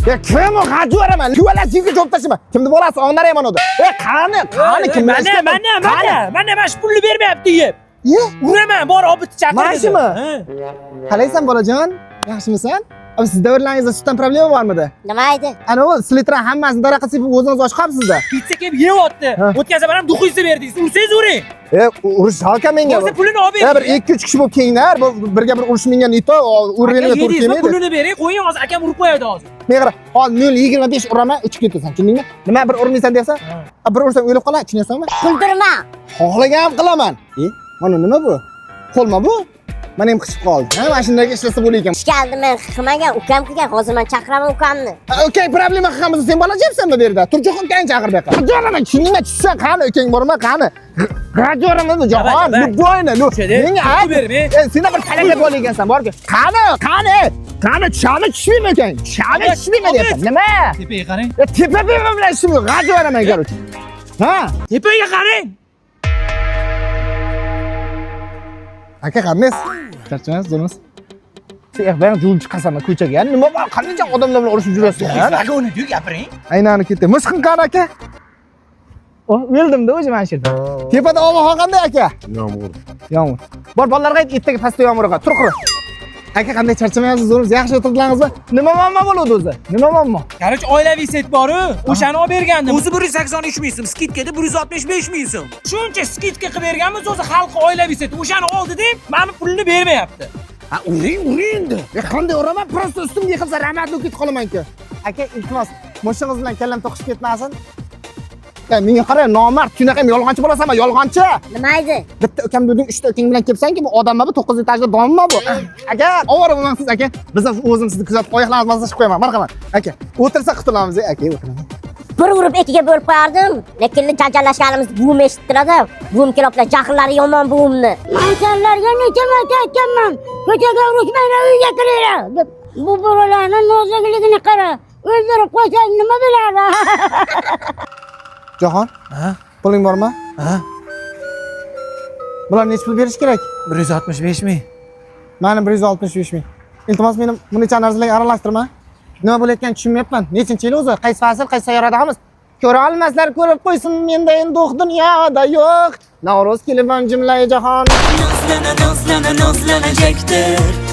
Ya kim o g'ajib beraman? Kuvalar jig'i cho'p tashima. Kimni bolasi onar ham anadı. Qani kim bilan? Mana mana shu pulni bermayapti yeb. Ye? Uraman, bor obit chaqir. Mashimi? Qalaysan bolajon? Yaxshimisan? Abi siz davrlaringizda sutdan problema bormidi? Nima edi? Ana o silitran hammasini daraqa sepib o'zingiz ochib qolibsiz-da. Pizza kelib yeyapti. O'tgan safar ham duxuysa berdingiz. Ursangiz uring. Urush halka menga. Bo'lsa pulini olib Ya bering. bir 2-3 kishi bo'lib kelinglar. Birga bir urush menga nito urganiga to'g'ri kelmaydi. Pulini bering, qo'ying hozir akam urib qo'yadi hozir. Men qara, hozir 0.25 uraman, uchib ketasan, tushundingmi? Nima bir urmaysan desa, bir ursam o'lib qolar, tushunasanmi? Kuldirma. Xohlagan qalaman. Mana nima bu? Qo'lma bu? Mana ham qichib qoldi. Ha, mashinaga ishlasa bo'lar ekan. Ishkaldi men qilmagan, ukam qilgan. Hozir men chaqiraman ukamni. Okey, problema qilganmiz. Sen bola jepsanmi bu yerda? Turjo'xon ukang chaqir bu yoqqa. Jo'raman, tushundingmi? Tushsan qani ukang bormi? Qani? Rajo'raman, Jahon. Bo'yna, menga ayt. Sen bir talaga bo'l ekansan, borku. Qani? Chani tushmaymi ukang? Chani tushmaymi deyapsan. Nima? Tepaga qarang. Tepa bilan ishim yo'q. Rajo'raman garchi. Ha? Tepaga qarang. Aka qanday? Charchamaysiz, durmas. Sen ben yo'l chiqasanmi ko'chaga? Yani nima bor? Qancha odamlar bilan urushib yurasiz? Tepaga o'rnatib gapiring. Aynani ketdi. Misqin qani aka? O'ldim-da o'zi mana shu yerda. Tepada ob-havo qanday aka? Yomg'ir. Bor bolalarga ayt, ertaga pastda yomg'ir yog'adi. Tur. Aka qanday charchamayapsiz, durmas? Yaxshi o'tirdilaringizmi? Nima muammo bo'ladi o'zi? Nima muammo? Qarich oilaviy set bor-ku, o'shani olib bergandim. O'zi 183 ming so'm, skidkada 165 ming so'm. Shuncha skidka qilib berganmiz, o'zi xalqi oilaviy set. O'shani oldi deb, meni pulni bermayapti. Ha, uring endi. Qanday uraman? Prosta ustimga yiqilsa rahmatli ketib qolaman-ku. Aka, iltimos, mushingiz bilan kallam to'qishib ketmasin. Menga qara, nomard, shunaqa yolg'onchi bo'lasanmi? Yolg'onchi. Nima edi? Bitta ukam dedim, 3 ta ukang bilan kelsanki, bu odamma bu 9 etajli domma bu. Aka, ovora bo'lmasiz aka. Biz o'zim sizni kuzatib oyoqlaringizni masaj qo'yaman. Marhamat. Aka, o'tirsa qutulamiz, aka, o'tiraman. Bir urib ikiga bo'lib qo'yardim. Lekin janjallashganimizni buvim eshittiradi. Buvim keliblar, jahllari yomon buvimni. Men senlarga necha marta aytganman. Ko'chaga urushmanglar, uyga kiringlar deb. Bu bolalarning nozikligini qara. O'ldirib qo'ysang nima bo'ladi? Jahon? Ha? Puling bormi? Ha? Bular nechta pul berish kerak? 165 ming. Meni 165 ming. Iltimos meni buncha narsalarga aralashtirma. Nima bo'layotganini tushunmayapman. Nechinchi yil o'zi? Qaysi fasl, qaysi sayyoradamiz? Ko'ra olmaslar, ko'rib qo'ysin, menda endi dunyoda yo'q. Navro'z kelib ham jumla jahon. Nozlanajekdir